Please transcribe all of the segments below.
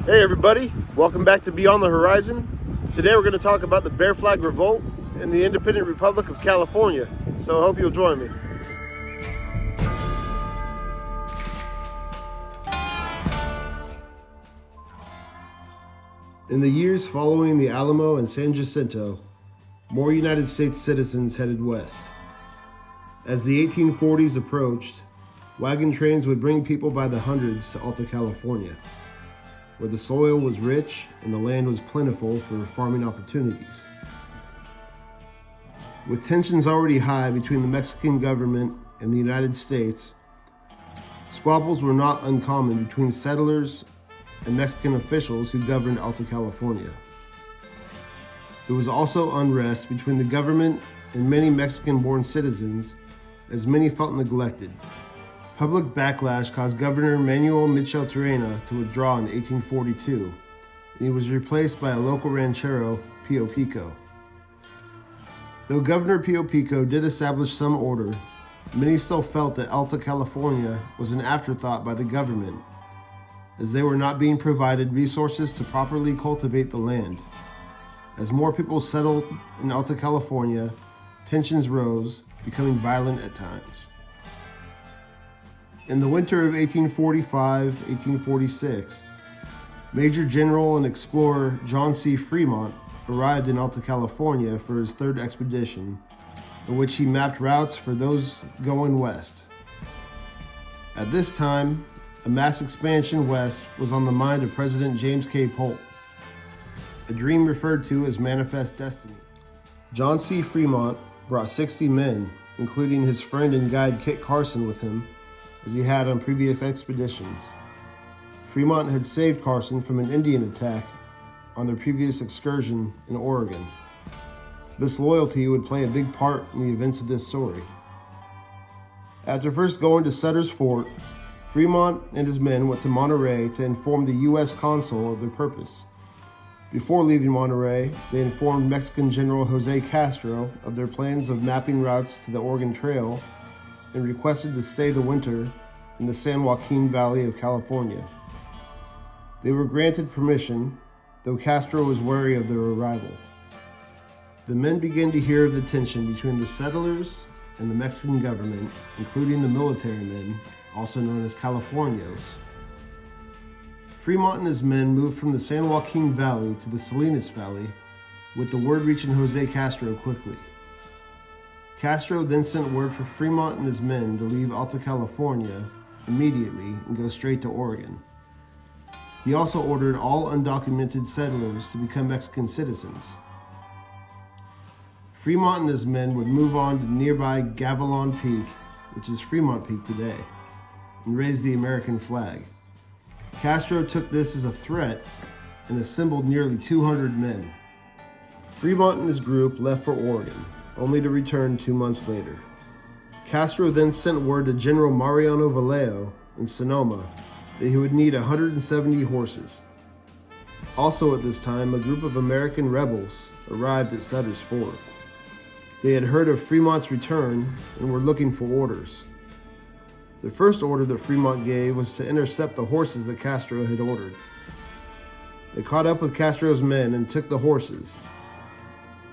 Hey everybody, welcome back to Beyond the Horizon. Today we're going to talk about the Bear Flag Revolt in the Independent Republic of California, so I hope you'll join me. In the years following the Alamo and San Jacinto, more United States citizens headed west. As the 1840s approached, wagon trains would bring people by the hundreds to Alta California, where the soil was rich and the land was plentiful for farming opportunities. With tensions already high between the Mexican government and the United States, squabbles were not uncommon between settlers and Mexican officials who governed Alta California. There was also unrest between the government and many Mexican-born citizens, as many felt neglected. Public backlash caused Governor Manuel Micheltorena to withdraw in 1842, and he was replaced by a local ranchero, Pio Pico. Though Governor Pio Pico did establish some order, many still felt that Alta California was an afterthought by the government, as they were not being provided resources to properly cultivate the land. As more people settled in Alta California, tensions rose, becoming violent at times. In the winter of 1845-1846, Major General and explorer John C. Fremont arrived in Alta California for his third expedition, in which he mapped routes for those going west. At this time, a mass expansion west was on the mind of President James K. Polk, a dream referred to as Manifest Destiny. John C. Fremont brought 60 men, including his friend and guide Kit Carson with him, as he had on previous expeditions. Fremont had saved Carson from an Indian attack on their previous excursion in Oregon. This loyalty would play a big part in the events of this story. After first going to Sutter's Fort, Fremont and his men went to Monterey to inform the U.S. consul of their purpose. Before leaving Monterey, they informed Mexican General Jose Castro of their plans of mapping routes to the Oregon Trail and requested to stay the winter in the San Joaquin Valley of California. They were granted permission, though Castro was wary of their arrival. The men began to hear of the tension between the settlers and the Mexican government, including the military men, also known as Californios. Fremont and his men moved from the San Joaquin Valley to the Salinas Valley, with the word reaching Jose Castro quickly. Castro then sent word for Fremont and his men to leave Alta California immediately and go straight to Oregon. He also ordered all undocumented settlers to become Mexican citizens. Fremont and his men would move on to nearby Gavilan Peak, which is Fremont Peak today, and raise the American flag. Castro took this as a threat and assembled nearly 200 men. Fremont and his group left for Oregon, only to return 2 months later. Castro then sent word to General Mariano Vallejo in Sonoma that he would need 170 horses. Also at this time, a group of American rebels arrived at Sutter's Fort. They had heard of Fremont's return and were looking for orders. The first order that Fremont gave was to intercept the horses that Castro had ordered. They caught up with Castro's men and took the horses,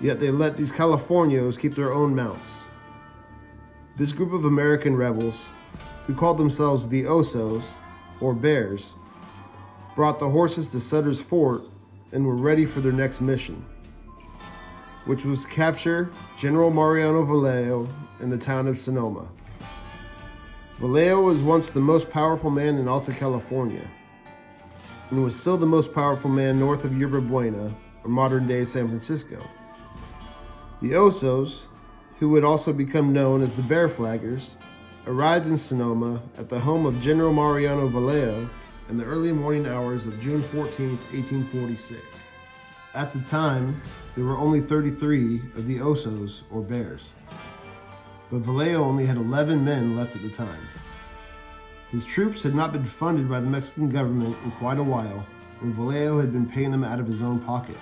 yet they let these Californios keep their own mounts. This group of American rebels, who called themselves the Osos, or Bears, brought the horses to Sutter's Fort and were ready for their next mission, which was to capture General Mariano Vallejo in the town of Sonoma. Vallejo was once the most powerful man in Alta California, and was still the most powerful man north of Yerba Buena, or modern-day San Francisco. The Osos, who would also become known as the Bear Flaggers, arrived in Sonoma at the home of General Mariano Vallejo in the early morning hours of June 14, 1846. At the time, there were only 33 of the Osos, or Bears, but Vallejo only had 11 men left at the time. His troops had not been funded by the Mexican government in quite a while, and Vallejo had been paying them out of his own pocket.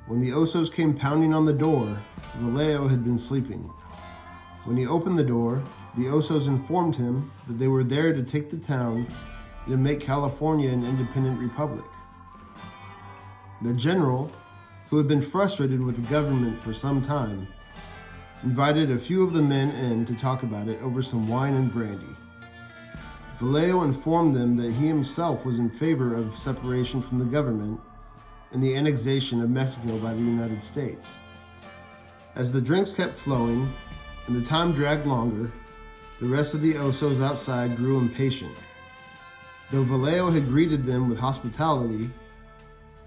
When the Osos came pounding on the door, Vallejo had been sleeping. When he opened the door, the Osos informed him that they were there to take the town to make California an independent republic. The general, who had been frustrated with the government for some time, invited a few of the men in to talk about it over some wine and brandy. Vallejo informed them that he himself was in favor of separation from the government and the annexation of Mexico by the United States. As the drinks kept flowing and the time dragged longer, the rest of the Osos outside grew impatient. Though Vallejo had greeted them with hospitality,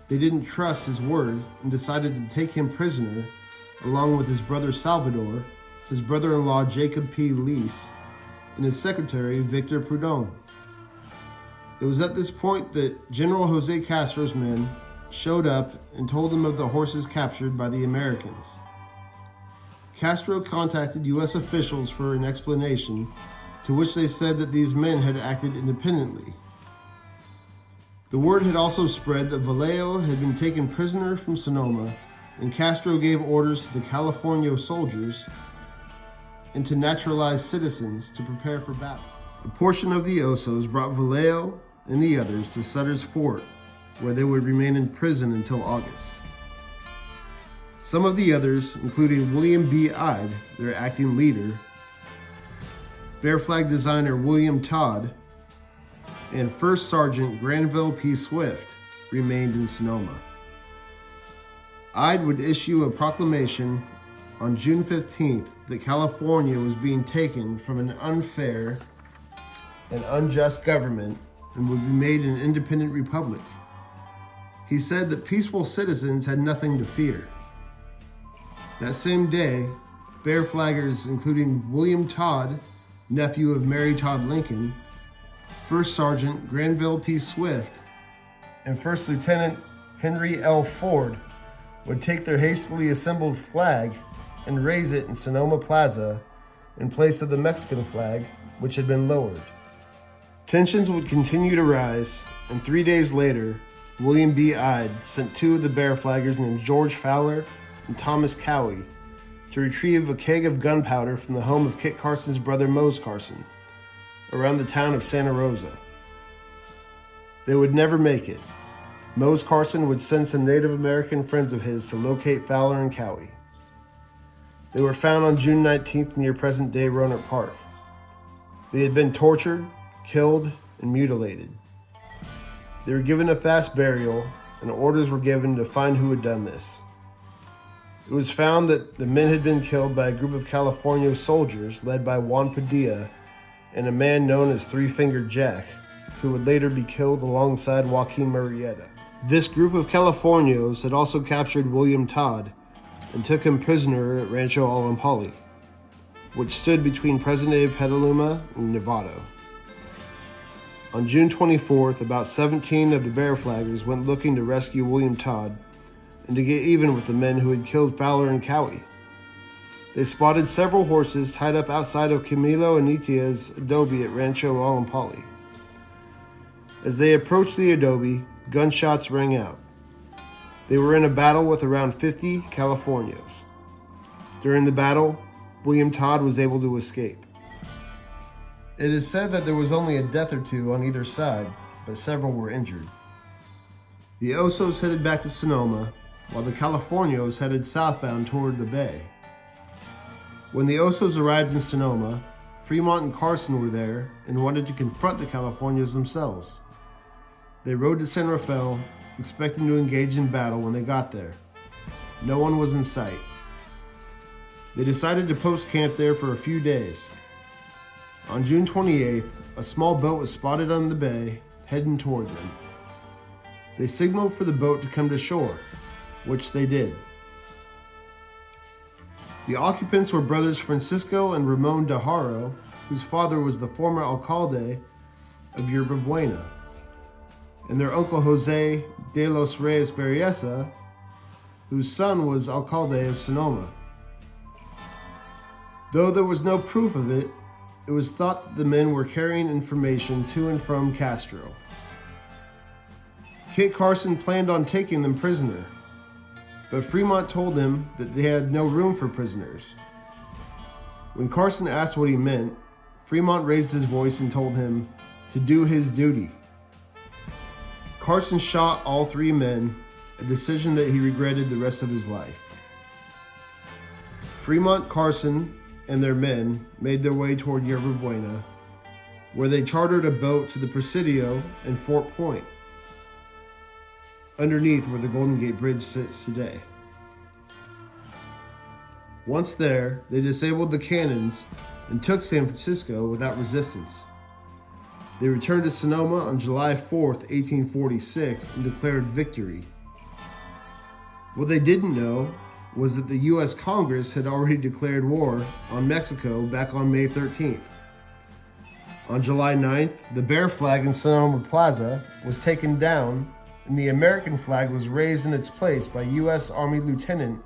they didn't trust his word and decided to take him prisoner, along with his brother Salvador, his brother-in-law Jacob P. Lease, and his secretary Victor Proudhon. It was at this point that General Jose Castro's men showed up and told them of the horses captured by the Americans. Castro contacted U.S. officials for an explanation, to which they said that these men had acted independently. The word had also spread that Vallejo had been taken prisoner from Sonoma, and Castro gave orders to the California soldiers and to naturalized citizens to prepare for battle. A portion of the Osos brought Vallejo and the others to Sutter's Fort, where they would remain in prison until August. Some of the others, including William B. Ide, their acting leader, Bear Flag designer William Todd, and First Sergeant Granville P. Swift, remained in Sonoma. Ide would issue a proclamation on June 15th that California was being taken from an unfair and unjust government and would be made an independent republic. He said that peaceful citizens had nothing to fear. That same day, Bear Flaggers, including William Todd, nephew of Mary Todd Lincoln, First Sergeant Granville P. Swift, and First Lieutenant Henry L. Ford, would take their hastily assembled flag and raise it in Sonoma Plaza in place of the Mexican flag, which had been lowered. Tensions would continue to rise, and 3 days later, William B. Ide sent two of the Bear Flaggers named George Fowler and Thomas Cowie to retrieve a keg of gunpowder from the home of Kit Carson's brother Mose Carson, around the town of Santa Rosa. They would never make it. Mose Carson would send some Native American friends of his to locate Fowler and Cowie. They were found on June 19th near present-day Roanoke Park. They had been tortured, killed, and mutilated. They were given a fast burial, and orders were given to find who had done this. It was found that the men had been killed by a group of California soldiers led by Juan Padilla and a man known as Three-Fingered Jack, who would later be killed alongside Joaquin Murrieta. This group of Californios had also captured William Todd and took him prisoner at Rancho Alampali, which stood between present-day Petaluma and Novato. On June 24th, about 17 of the Bear Flaggers went looking to rescue William Todd and to get even with the men who had killed Fowler and Cowie. They spotted several horses tied up outside of Camilo Anitia's adobe at Rancho Alampali. As they approached the adobe, gunshots rang out. They were in a battle with around 50 Californios. During the battle, William Todd was able to escape. It is said that there was only a death or two on either side, but several were injured. The Osos headed back to Sonoma, while the Californios headed southbound toward the bay. When the Osos arrived in Sonoma, Fremont and Carson were there and wanted to confront the Californios themselves. They rode to San Rafael, expecting to engage in battle when they got there. No one was in sight. They decided to post camp there for a few days. On June 28th, a small boat was spotted on the bay, heading toward them. They signaled for the boat to come to shore, which they did. The occupants were brothers Francisco and Ramon de Haro, whose father was the former alcalde of Yerba Buena, and their uncle Jose de los Reyes Berriesa, whose son was alcalde of Sonoma. Though there was no proof of it, it was thought that the men were carrying information to and from Castro. Kit Carson planned on taking them prisoner, but Fremont told him that they had no room for prisoners. When Carson asked what he meant, Fremont raised his voice and told him to do his duty. Carson shot all 3 men, a decision that he regretted the rest of his life. Fremont, Carson, and their men made their way toward Yerba Buena, where they chartered a boat to the Presidio and Fort Point, underneath where the Golden Gate Bridge sits today. Once there, they disabled the cannons and took San Francisco without resistance. They returned to Sonoma on July 4th, 1846, and declared victory. What they didn't know was that the U.S. Congress had already declared war on Mexico back on May 13th. On July 9th, the Bear Flag in Sonoma Plaza was taken down, and the American flag was raised in its place by U.S. Army Lieutenant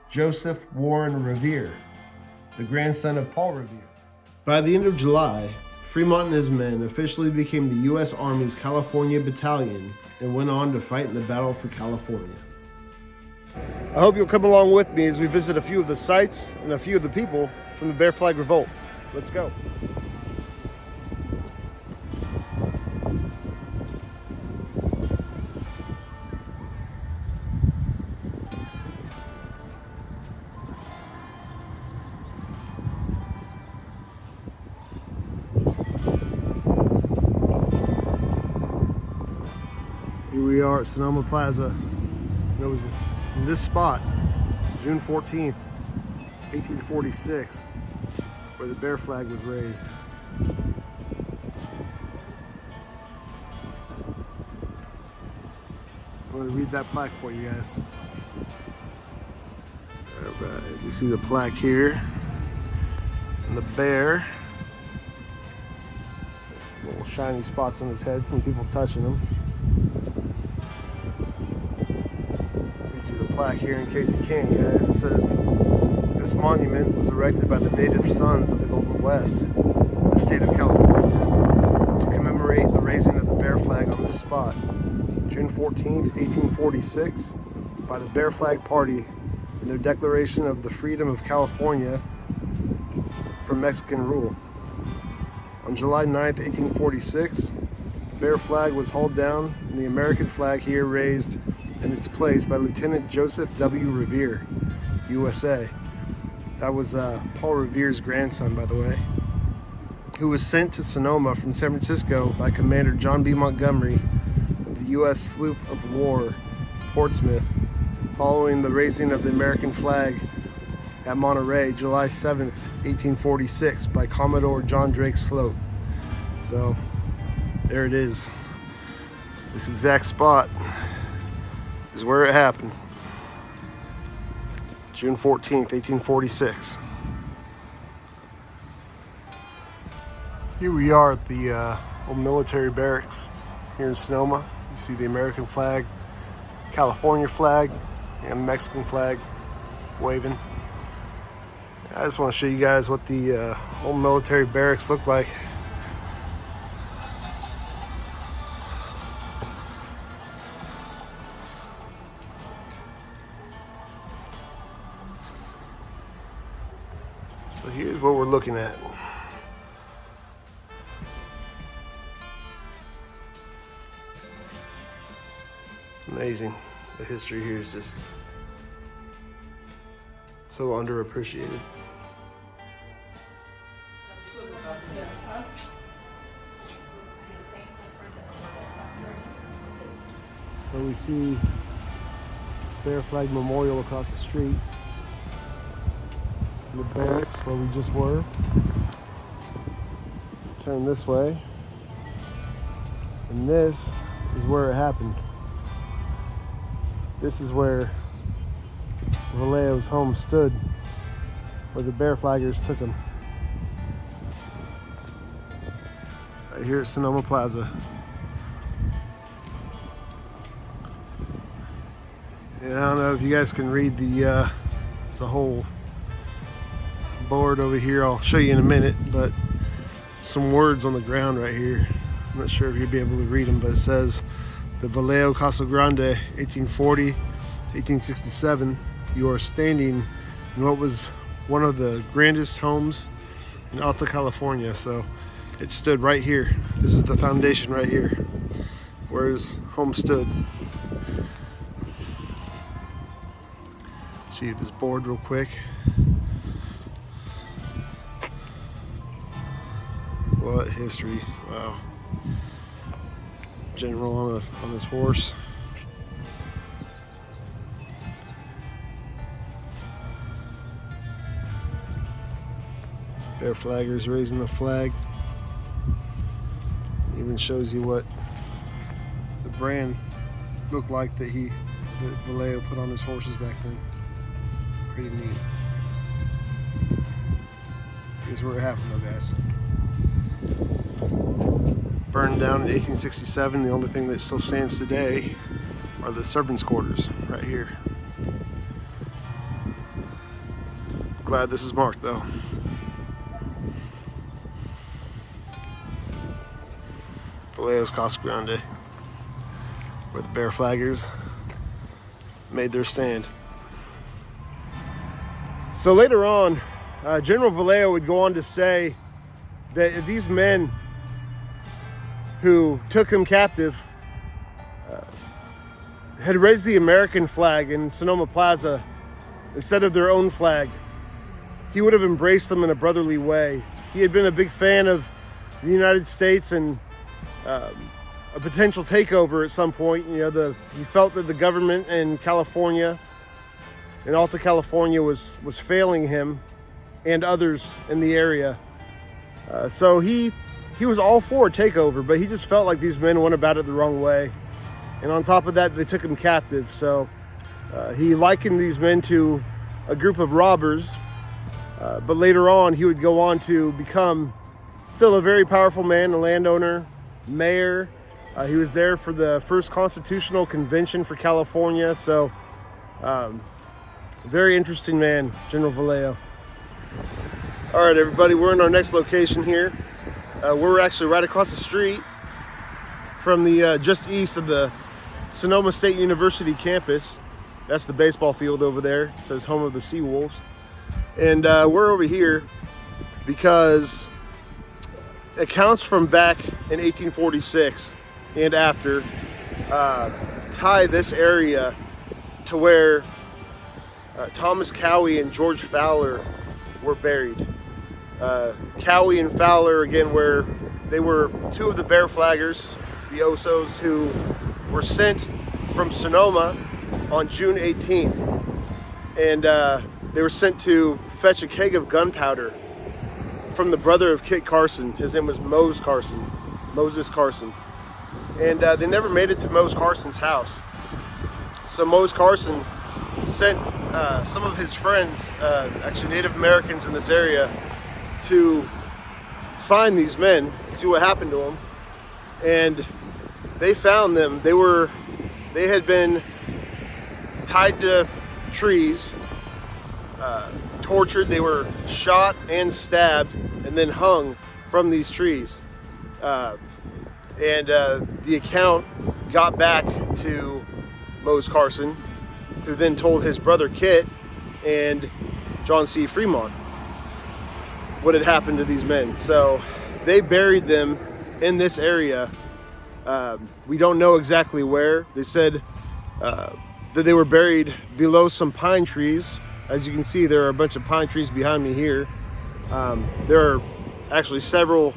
Joseph Warren Revere, the grandson of Paul Revere. By the end of July, Fremont and his men officially became the U.S. Army's California Battalion and went on to fight in the Battle for California. I hope you'll come along with me as we visit a few of the sites and a few of the people from the Bear Flag Revolt. Let's go. Here we are at Sonoma Plaza. And it was in this spot, June 14th, 1846, where the Bear Flag was raised. I'm going to read that plaque for you guys. All right, you see the plaque here, and the bear. Little shiny spots on his head from people touching him. Plaque here in case you can, guys. It says, "This monument was erected by the native sons of the Golden West, the state of California, to commemorate the raising of the Bear Flag on this spot, June 14th, 1846, by the Bear Flag Party in their declaration of the freedom of California from Mexican rule. On July 9th, 1846, the Bear Flag was hauled down and the American flag here raised in its place by Lieutenant Joseph W. Revere, USA." That was Paul Revere's grandson, by the way, who was sent to Sonoma from San Francisco by Commander John B. Montgomery of the U.S. sloop of war Portsmouth, following the raising of the American flag at Monterey, July 7th, 1846, by Commodore John Drake Sloat. So, there it is. This exact spot is where it happened. June 14th, 1846. Here we are at the old military barracks here in Sonoma. You see the American flag, California flag, and the Mexican flag waving. I just want to show you guys what the old military barracks look like. So here's what we're looking at. Amazing. The history here is just so underappreciated. So we see Bear Flag Memorial across the street. The barracks where we just were. Turn this way. And this is where it happened. This is where Vallejo's home stood, where the Bear Flaggers took him. Right here at Sonoma Plaza. And I don't know if you guys can read the it's a whole board over here. I'll show you in a minute, but some words on the ground right here. I'm not sure if you'll be able to read them, but it says the Vallejo Casa Grande, 1840 to 1867. You are standing in what was one of the grandest homes in Alta California. So it stood right here. This is the foundation right here, where his home stood. Show you this board real quick. What history! Wow. General on his horse. Bear flaggers raising the flag. Even shows you what the brand looked like that Vallejo put on his horses back then. Pretty neat. Here's where it happened though, guys. Burned down in 1867. The only thing that still stands today are the servants' quarters right here. Glad this is marked though. Vallejo's Casa Grande, where the Bear Flaggers made their stand. So later on, General Vallejo would go on to say that these men who took him captive had raised the American flag in Sonoma Plaza instead of their own flag, he would have embraced them in a brotherly way. He had been a big fan of the United States and a potential takeover at some point. You know, he felt that the government in California, in Alta California, was failing him and others in the area. So he was all for a takeover, but he just felt like these men went about it the wrong way. And on top of that, they took him captive. So he likened these men to a group of robbers. But later on, he would go on to become still a very powerful man, a landowner, mayor. He was there for the first constitutional convention for California. So very interesting man, General Vallejo. All right, everybody, we're in our next location here. We're actually right across the street from the just east of the Sonoma State University campus. That's the baseball field over there. It says home of the Seawolves. And we're over here because accounts from back in 1846 and after tie this area to where Thomas Cowie and George Fowler were buried. Cowie and Fowler, again, where they were two of the Bear Flaggers, the Osos, who were sent from Sonoma on June 18th. And they were sent to fetch a keg of gunpowder from the brother of Kit Carson. His name was Moses Carson. And they never made it to Mose Carson's house. So Mose Carson sent some of his friends, actually Native Americans in this area, to find these men, see what happened to them. And they found them. They had been tied to trees, tortured. They were shot and stabbed and then hung from these trees. And the account got back to Mose Carson, who then told his brother Kit and John C. Fremont what had happened to these men. So they buried them in this area. We don't know exactly where. They said that they were buried below some pine trees. As you can see, there are a bunch of pine trees behind me here. There are actually several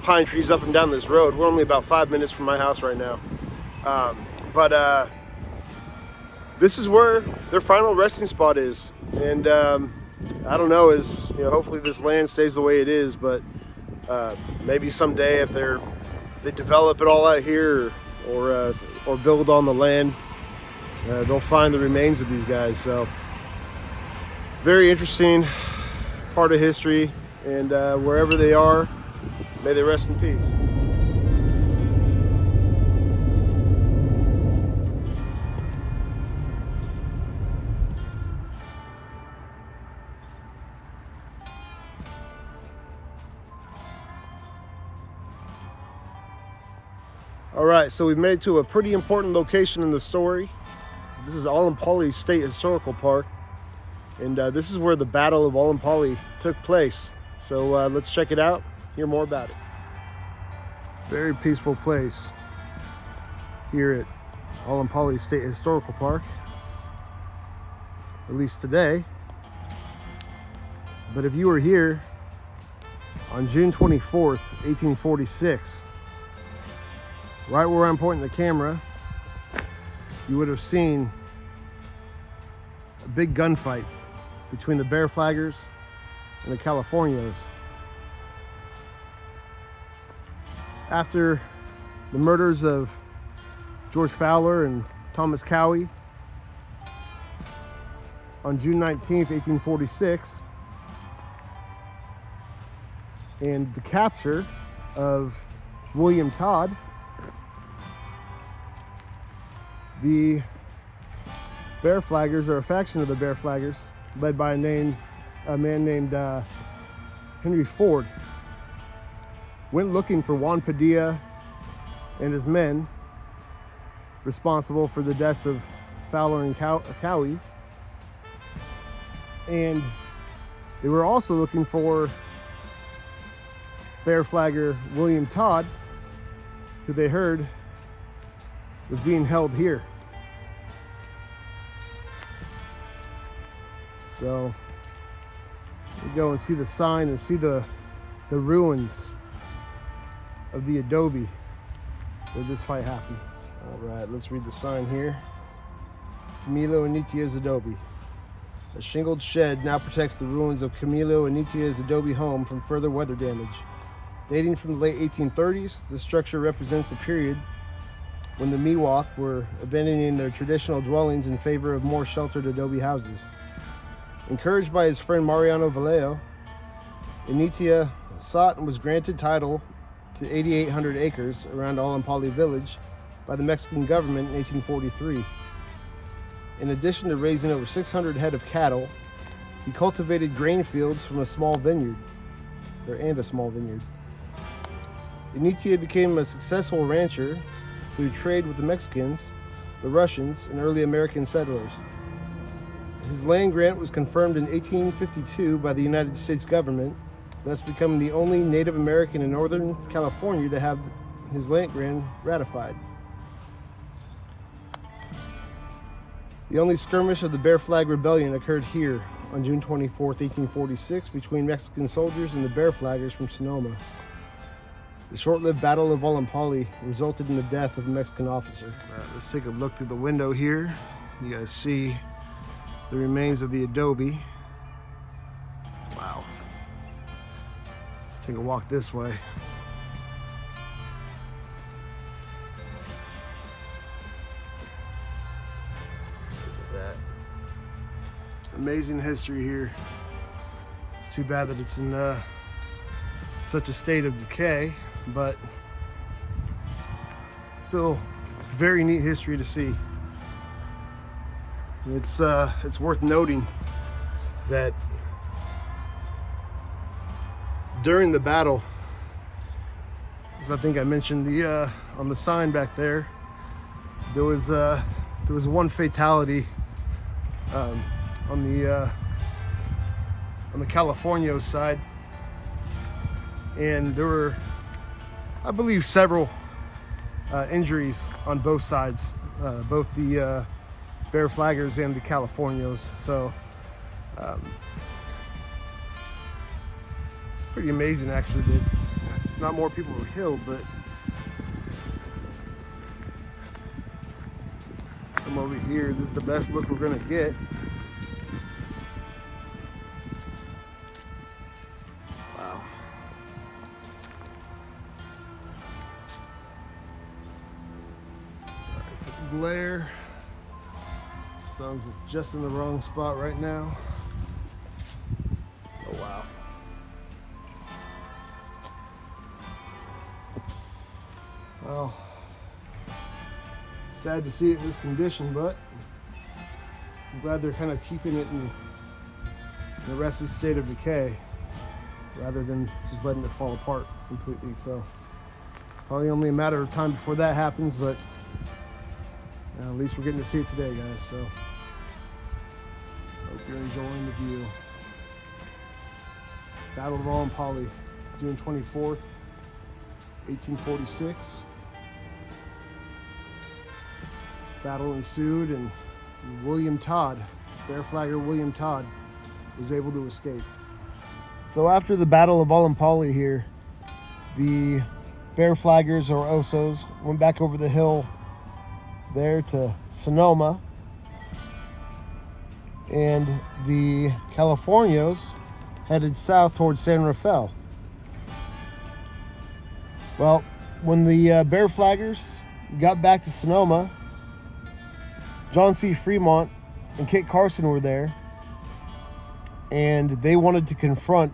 pine trees up and down this road. We're only about 5 minutes from my house right now. But this is where their final resting spot is. And I don't know, hopefully this land stays the way it is, but maybe someday if they develop it all out here or build on the land, they'll find the remains of these guys. So very interesting part of history, and wherever they are, may they rest in peace. All right, so we've made it to a pretty important location in the story. This is Olompali State Historical Park, and this is where the Battle of Olompali took place. So let's check it out, hear more about it. Very peaceful place. here at Olompali State Historical Park, at least today. But if you were here on June 24th, 1846, right where I'm pointing the camera, you would have seen a big gunfight between the Bear Flaggers and the Californios. After the murders of George Fowler and Thomas Cowie on June 19th, 1846, and the capture of William Todd, the Bear Flaggers, or a faction of the Bear Flaggers, led by a man named Henry Ford, went looking for Juan Padilla and his men responsible for the deaths of Fowler and Cowie. And they were also looking for Bear Flagger William Todd, who they heard was being held here. So we go and see the sign and see the ruins of the adobe where this fight happened. All right, let's read the sign here. Camilo Anitia's adobe. A shingled shed now protects the ruins of Camilo Anitia's adobe home from further weather damage. Dating from the late 1830s, this structure represents a period when the Miwok were abandoning their traditional dwellings in favor of more sheltered adobe houses. Encouraged by his friend Mariano Vallejo, Anitia sought and was granted title to 8,800 acres around Olompali village by the Mexican government in 1843. In addition to raising over 600 head of cattle, he cultivated grain fields and a small vineyard. Anitia became a successful rancher through trade with the Mexicans, the Russians, and early American settlers. His land grant was confirmed in 1852 by the United States government, thus becoming the only Native American in Northern California to have his land grant ratified. The only skirmish of the Bear Flag Rebellion occurred here on June 24, 1846, between Mexican soldiers and the Bear Flaggers from Sonoma. The short-lived Battle of Olompali resulted in the death of a Mexican officer. All right, let's take a look through the window here. You guys see the remains of the adobe. Wow. Let's take a walk this way. Amazing history here. It's too bad that it's in such a state of decay, but still very neat history to see. It's worth noting that during the battle, as I think I mentioned on the sign back there, there was one fatality on the Californio side, and there were, I believe, several injuries on both sides, both the Bear Flaggers and the Californios. So it's pretty amazing actually that not more people were killed, but come over here. This is the best look we're gonna get. Wow. Sorry for the glare. Sun's just in the wrong spot right now. Oh wow. Well, sad to see it in this condition, but I'm glad they're kind of keeping it in the arrested state of decay rather than just letting it fall apart completely. So probably only a matter of time before that happens, but at least we're getting to see it today, guys. So hope you're enjoying the view. Battle of Olompali, June 24th, 1846. battle ensued, and William Todd, Bear Flagger William Todd, was able to escape. So after the Battle of Olompali here, the Bear Flaggers, or Osos, went back over the hill there to Sonoma, and the Californios headed south towards San Rafael. Well, when the Bear Flaggers got back to Sonoma, John C. Fremont and Kit Carson were there, and they wanted to confront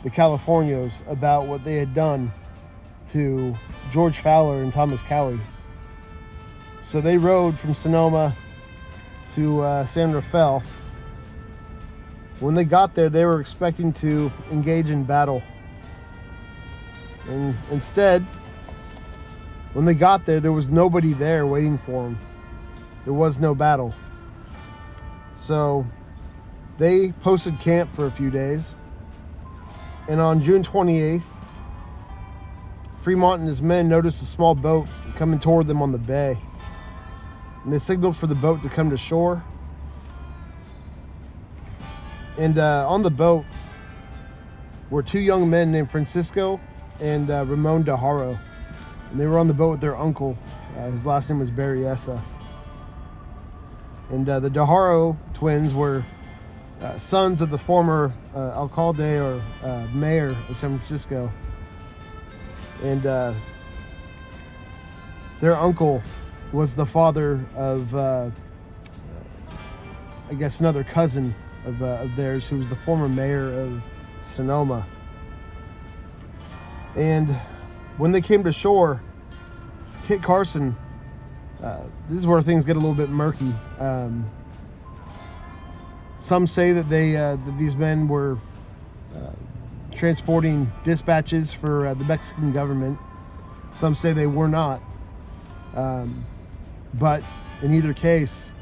the Californios about what they had done to George Fowler and Thomas Cowie. So they rode from Sonoma to San Rafael. When they got there, they were expecting to engage in battle. And instead, when they got there, there was nobody there waiting for them. There was no battle. So they posted camp for a few days. And on June 28th, Fremont and his men noticed a small boat coming toward them on the bay. And they signaled for the boat to come to shore. And on the boat were two young men named Francisco and Ramon Dajaro. And they were on the boat with their uncle. His last name was Berryessa. And the Dajaro twins were sons of the former alcalde, or mayor of San Francisco. And their uncle was the father of, I guess, another cousin of theirs, who was the former mayor of Sonoma. And when they came to shore, Kit Carson, this is where things get a little bit murky. Some say that that these men were transporting dispatches for the Mexican government. Some say they were not. But in either case,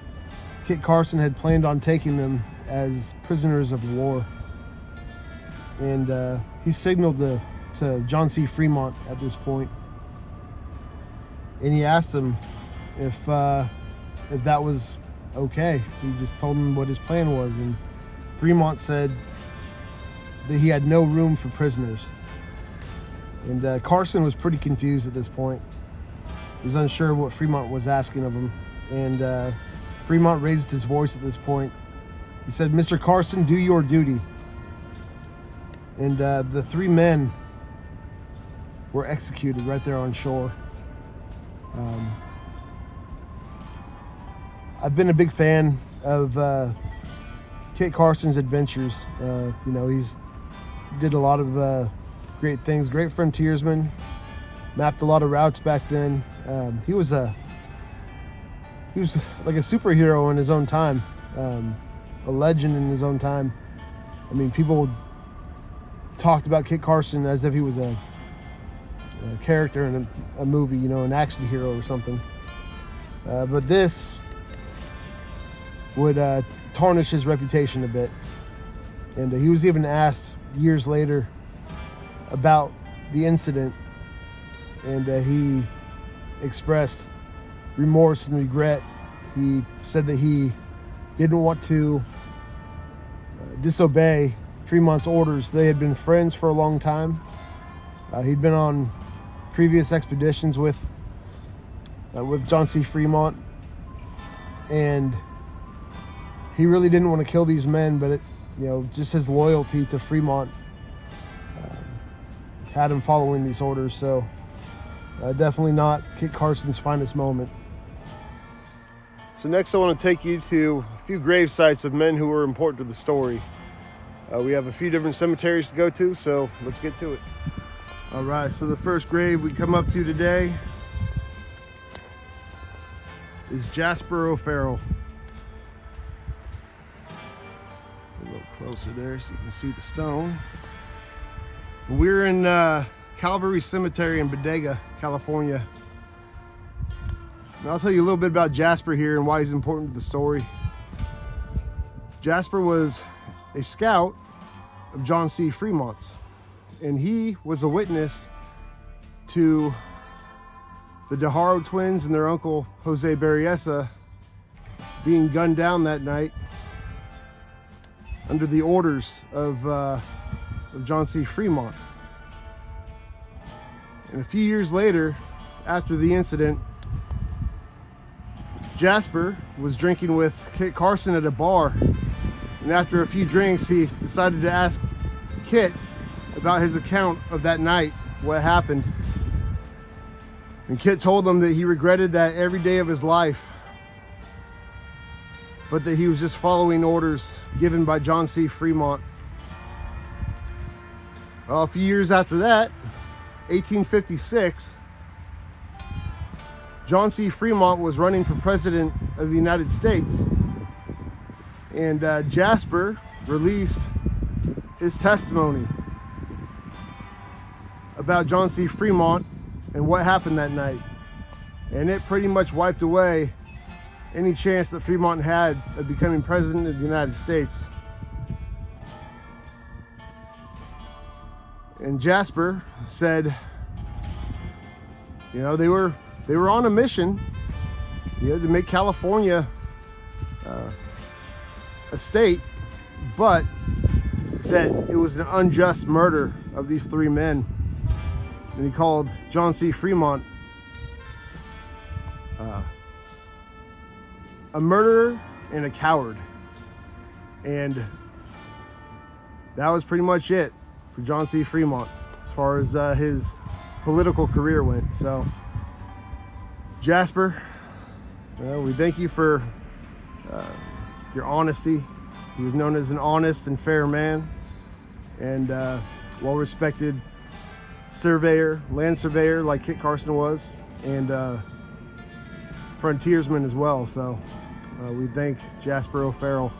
Kit Carson had planned on taking them as prisoners of war. And he signaled to John C. Fremont at this point. And he asked him if that was okay. He just told him what his plan was. And Fremont said that he had no room for prisoners. And Carson was pretty confused at this point. He was unsure what Fremont was asking of him. And Fremont raised his voice at this point. He said, "Mr. Carson, do your duty." And the three men were executed right there on shore. I've been a big fan of Kit Carson's adventures. He's did a lot of great things. Great frontiersman. Mapped a lot of routes back then. He was like a superhero in his own time. A legend in his own time. I mean, people talked about Kit Carson as if he was a character in a movie, an action hero or something. But this would tarnish his reputation a bit. And he was even asked years later about the incident, and he expressed remorse and regret. He said that he didn't want to disobey Fremont's orders. They had been friends for a long time. He'd been on previous expeditions with John C. Fremont, and he really didn't want to kill these men, but just his loyalty to Fremont had him following these orders. So definitely not Kit Carson's finest moment. So next I want to take you to a few grave sites of men who were important to the story. We have a few different cemeteries to go to, so let's get to it. All right, so the first grave we come up to today is Jasper O'Farrell. A little closer there so you can see the stone. We're in Calvary Cemetery in Bodega, California. And I'll tell you a little bit about Jasper here and why he's important to the story. Jasper was a scout of John C. Fremont's, and he was a witness to the Dajaro twins and their uncle Jose Berryessa being gunned down that night under the orders of John C. Fremont. And a few years later, after the incident, Jasper was drinking with Kit Carson at a bar, and after a few drinks, he decided to ask Kit about his account of that night, what happened. And Kit told him that he regretted that every day of his life, but that he was just following orders given by John C. Fremont. Well, a few years after that, 1856, John C. Fremont was running for president of the United States, and Jasper released his testimony about John C. Fremont and what happened that night. And it pretty much wiped away any chance that Fremont had of becoming president of the United States. And Jasper said, you know, they were on a mission, you know, to make California a state, but that it was an unjust murder of these three men. And he called John C. Fremont a murderer and a coward. And that was pretty much it for John C. Fremont as far as his political career went. So, Jasper, we thank you for your honesty. He was known as an honest and fair man, and well-respected surveyor, land surveyor like Kit Carson was, and frontiersman as well. So we thank Jasper O'Farrell.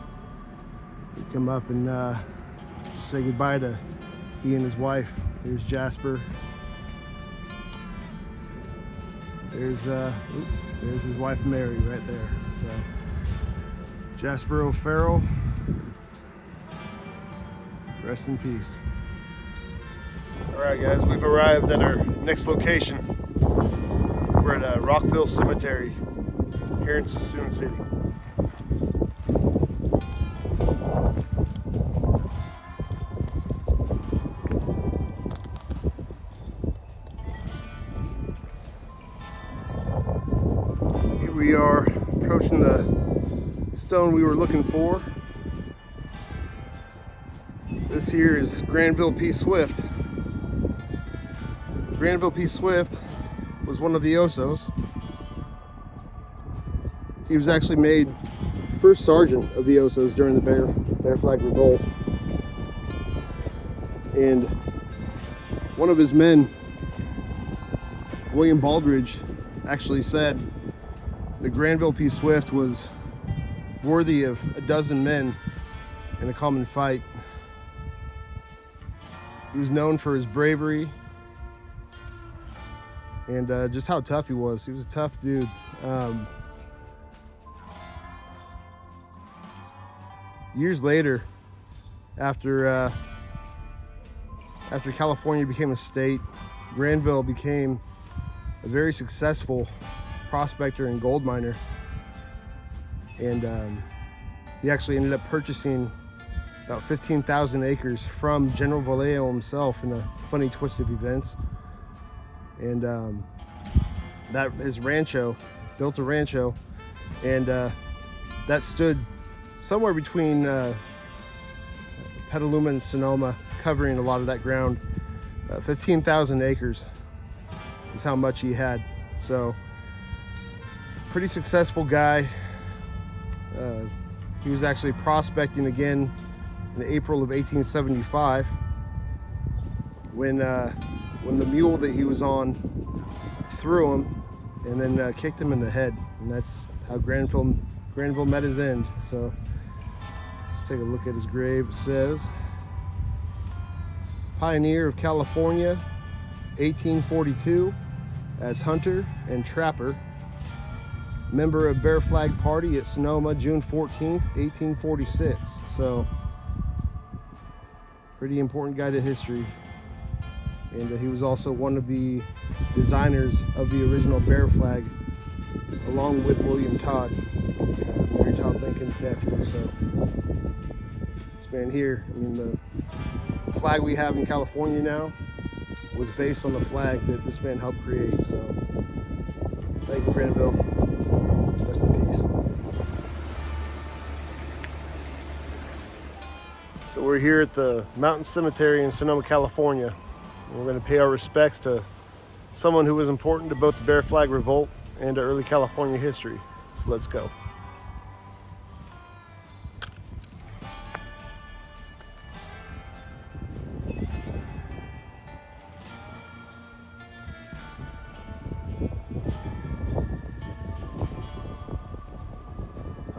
We come up and say goodbye to he and his wife. Here's Jasper. There's his wife Mary right there. So Jasper O'Farrell, rest in peace. All right, guys, we've arrived at our next location. We're at Rockville Cemetery here in Suisun City. Here we are approaching the stone we were looking for. This here is Granville P. Swift. Granville P. Swift was one of the Osos. He was actually made first sergeant of the Osos during the Bear Flag Revolt. And one of his men, William Baldridge, actually said that Granville P. Swift was worthy of a dozen men in a common fight. He was known for his bravery and just how tough he was. He was a tough dude. Years later, after California became a state, Granville became a very successful prospector and gold miner. And he actually ended up purchasing about 15,000 acres from General Vallejo himself in a funny twist of events. And that his rancho, built a rancho, and that stood somewhere between Petaluma and Sonoma, covering a lot of that ground. 15,000 acres is how much he had. So, pretty successful guy. He was actually prospecting again in April of 1875 when the mule that he was on threw him and then kicked him in the head, and that's how Granville met his end. So let's take a look at his grave. It says, pioneer of California, 1842, as hunter and trapper, member of Bear Flag Party at Sonoma, June 14th, 1846. So pretty important guy to history. And he was also one of the designers of the original Bear Flag, along with William Todd. Very nephew. So this man here, I mean, the flag we have in California now was based on the flag that this man helped create. So thank you, Granville. Rest in peace. So we're here at the Mountain Cemetery in Sonoma, California. And we're going to pay our respects to someone who was important to both the Bear Flag Revolt and to early California history. So let's go.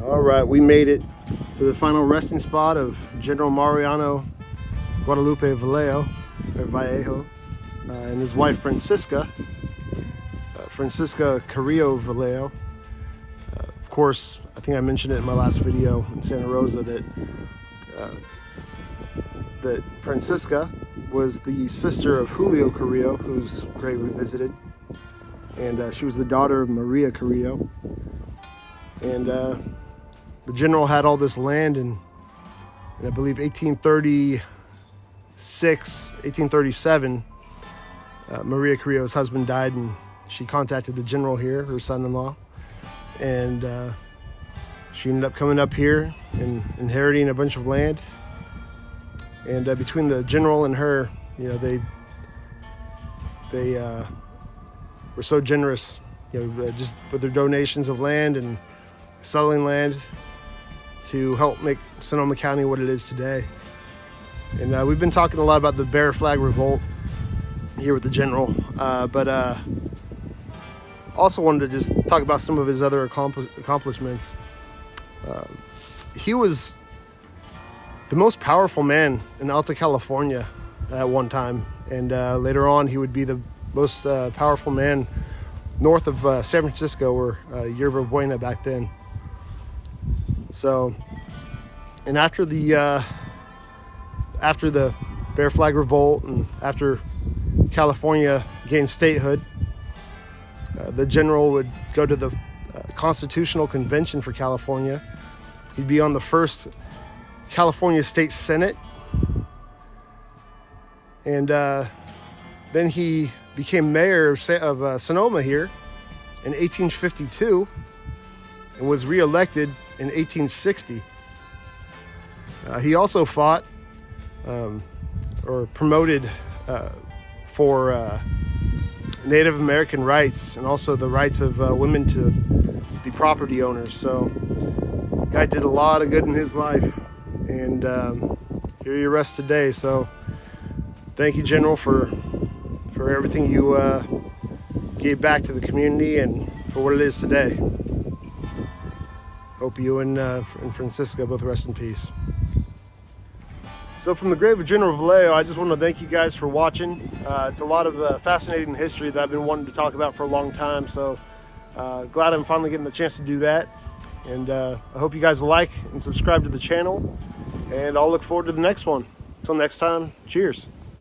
All right, we made it to the final resting spot of General Mariano Guadalupe Vallejo, or Vallejo, and his wife Francisca Carrillo Vallejo. Of course, I think I mentioned it in my last video in Santa Rosa that Francisca was the sister of Julio Carrillo, whose grave we visited, and she was the daughter of Maria Carrillo. And the general had all this land in I believe 1837. Maria Carrillo's husband died, and she contacted the general here, her son-in-law, and she ended up coming up here and inheriting a bunch of land. And between the general and her, you know, they were so generous, you know, just with their donations of land and selling land to help make Sonoma County what it is today. And we've been talking a lot about the Bear Flag Revolt here with the general, but also wanted to just talk about some of his other accomplishments. He was the most powerful man in Alta California at one time, and later on he would be the most powerful man north of San Francisco, or Yerba Buena back then. So, and after the Bear Flag Revolt, and after California gained statehood, the general would go to the Constitutional Convention for California. He'd be on the first California State Senate, and then he became mayor of Sonoma here in 1852 and was re-elected in 1860. He also fought or promoted for Native American rights, and also the rights of women to be property owners. So the guy did a lot of good in his life, and here he rests today. So thank you, General, for everything you gave back to the community and for what it is today. Hope you and Francisca both rest in peace. So from the grave of General Vallejo, I just want to thank you guys for watching. It's a lot of fascinating history that I've been wanting to talk about for a long time, so glad I'm finally getting the chance to do that. And I hope you guys like and subscribe to the channel, and I'll look forward to the next one. Until next time, cheers.